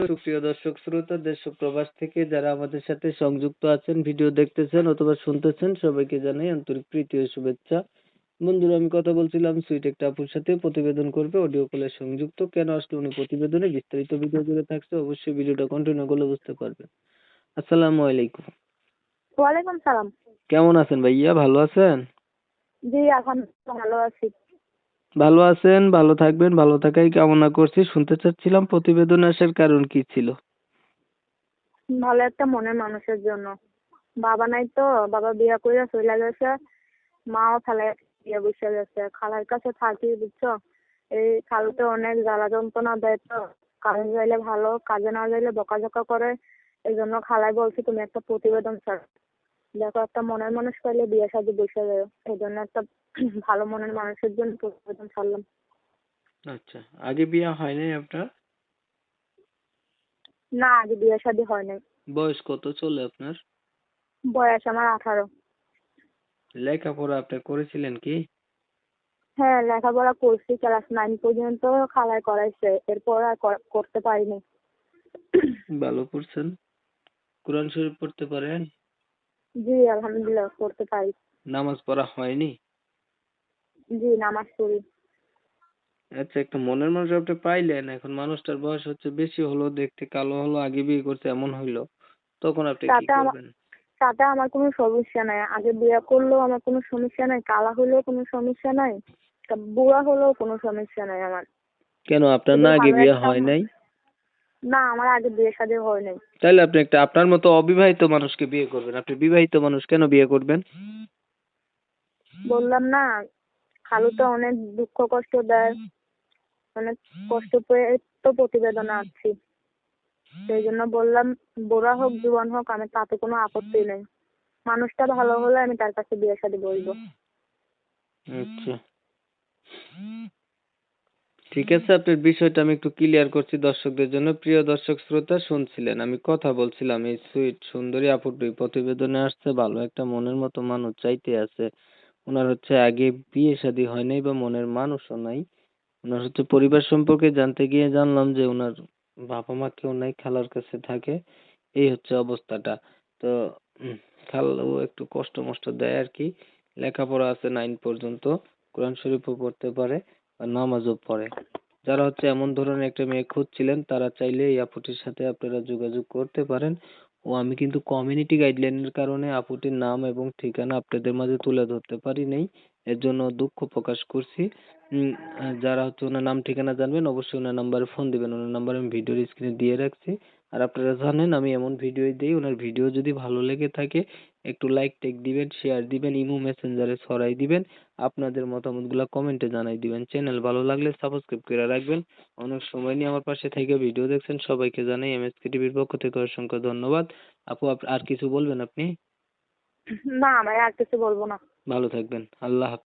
সুপ্রিয় দর্শক শ্রোতা দেশ ও প্রবাস থেকে যারা আমাদের সাথে সংযুক্ত আছেন, ভিডিও দেখতেছেন অথবা শুনতেছেন, সবাইকে জানাই আন্তরিক প্রীতি ও শুভেচ্ছা। বন্ধুরা, আমি কথা বলছিলাম সুইট একটা আপুর সাথে, প্রতিবেদন করবে, অডিও কলে সংযুক্ত। কেন আসলে উনি প্রতিবেদনে, বিস্তারিত ভিডিও জুড়ে থাকছে, অবশ্যই ভিডিওটা কন্টিনিউ করলে বুঝতে পারবেন। আসসালামু আলাইকুম। ওয়ালাইকুম সালাম। কেমন আছেন ভাইয়া, ভালো আছেন? জি আলহামদুলিল্লাহ ভালো আছি। ভালো আছেন, ভালো থাকবেন, ভালো থাকাই কামনা করছি। শুনতে চাচ্ছিলাম প্রতিবেদন আসার কারণ কি ছিল? ভালো একটা মনের মানুষের জন্য। বাবা নাই তো, বাবা বিয়ে করে চলে গেছে, মাও ফেলে বিয়ে বসে গেছে। খালার কাছে থাকি বুঝছো, এই খালুতে অনেক জ্বালা যন্ত্রণা দেয় তো, কাজে যাইলে ভালো, কাজে না যাইলে বকাঝকা করে। এই জন্য খালাই বলছি তুমি একটা প্রতিবেদন ছাড়, দেখো একটা মনের মানুষ পাইলে বিয়ে শাদী বসে যায়। এই জন্য একটা ভালো মনের মানুষের জন্য প্রতিবেদন ছাড়লাম। আচ্ছা, আগে বিয়ে হয় নাই আপনার? না, আগে বিয়ে শাদী হয় নাই। বয়স কত চলে আপনার? বয়স আমার 18। লেখাপড়া আপনি করেছিলেন কি? হ্যাঁ, লেখাপড়া করছি, ক্লাস 9 পর্যন্ত খালায় করাইছে, এরপর আর করতে পারিনি। ভালো করছেন। কোরআন শরীফ পড়তে পারেন? জি আলহামদুলিল্লাহ করতে পারি। নামাজ পড়া হয়নি? জি নামাজ পড়ি। আচ্ছা, একটা মনের মানুষ আপনি পাইলেন, এখন মানুষটার বয়স হচ্ছে বেশি হলো, দেখতে কালো হলো, আগে বিয়ে করছে এমন হইলো, তখন আপনি কি তাতে আমার করবেন? তাতে আমার কোনো সমস্যা নাই, আগে বিয়ে করলেও আমার কোনো সমস্যা নাই, কালা হলেও কোনো সমস্যা নাই, তা বুড়া হলেও কোনো সমস্যা নাই আমার। কেন আপনার শুধু না আগে ভালো বিয়ে একটা হয় নাই? না, আমার আগে বিয়ে শাদী হয় নাই। তাহলে আপনি একটা আপনার মতো অবিবাহিত মানুষকে বিয়ে করবেন, আপনি বিবাহিত মানুষ কেন বিয়ে করবেন? বললাম না, খালু তো অনেক দুঃখ কষ্ট দেয়, অনেক কষ্ট পেয়ে তো প্রতিবেদনে আসছি। সেই জন্য বললাম, বুড়া হোক জুয়ান হোক আমি তাতে কোনো আপত্তি নেই, মানুষটা ভালো হলে আমি তার কাছে বিয়ে শাদী বলবো। আচ্ছা, ঠিক আছে, আপনার বিষয়টা আমি একটু ক্লিয়ার করছি দর্শকদের জন্য। প্রিয় দর্শক শ্রোতা, শুনছিলেন আমি কথা বলছিলাম, এই সুইট সুন্দরী আপুটি প্রতিবেদনে আসছে, ভালো একটা মনের মতো মানুষ চাইতে আছে। ওনার হচ্ছে আগে বিয়ে শাদী হয় নাই বা মনের মানুষও নাই। ওনার হচ্ছে পরিবার সম্পর্কে জানতে গিয়ে জানলাম যে ওনার বাবা মা কেউ নাই, খালার কাছে থাকে। এই হচ্ছে অবস্থাটা। তো উম, খালাও একটু কষ্ট মষ্ট দেয় আর কি। লেখাপড়া আছে 9 পর্যন্ত, কোরআন শরীফও পড়তে পারে আর নামাজও পড়ে। যারা হচ্ছে এমন ধরনের একটা মেয়ে খুঁজছিলেন, তারা চাইলে এই আপুটির সাথে আপনারা যোগাযোগ করতে পারেন। ও আমি কিন্তু কমিউনিটি গাইডলাইনের কারণে আপুটির নাম এবং ঠিকানা আপনাদের মাঝে তুলে ধরতে পারি নাই, এর জন্য দুঃখ প্রকাশ করছি। উম, যারা হচ্ছে ওনার নাম ঠিকানা জানবেন, অবশ্যই ওনার নাম্বারে ফোন দিবেন, ওনার নাম্বার আমি ভিডিওর স্ক্রিনে দিয়ে রাখছি। আর আপনারা জানেন আমি এমন ভিডিওই দেই, ওনার ভিডিও যদি ভালো লেগে থাকে একটু লাইক টেক দিবেন, শেয়ার দিবেন, ইমো মেসেঞ্জারে ছড়াই দিবেন, আপনাদের মতামতগুলো কমেন্টে জানাই দিবেন। চ্যানেল ভালো লাগলে সাবস্ক্রাইব করে রাখবেন। অনেক সময় নিয়ে আমার পাশে থেকে ভিডিও দেখছেন, সবাইকে জানাই এমএসকে টিভির পক্ষ থেকে অসংখ্য ধন্যবাদ। আপু, আর কিছু বলবেন আপনি? না, আমার আর কিছু বলবো না। ভালো থাকবেন, আল্লাহ হাফেজ।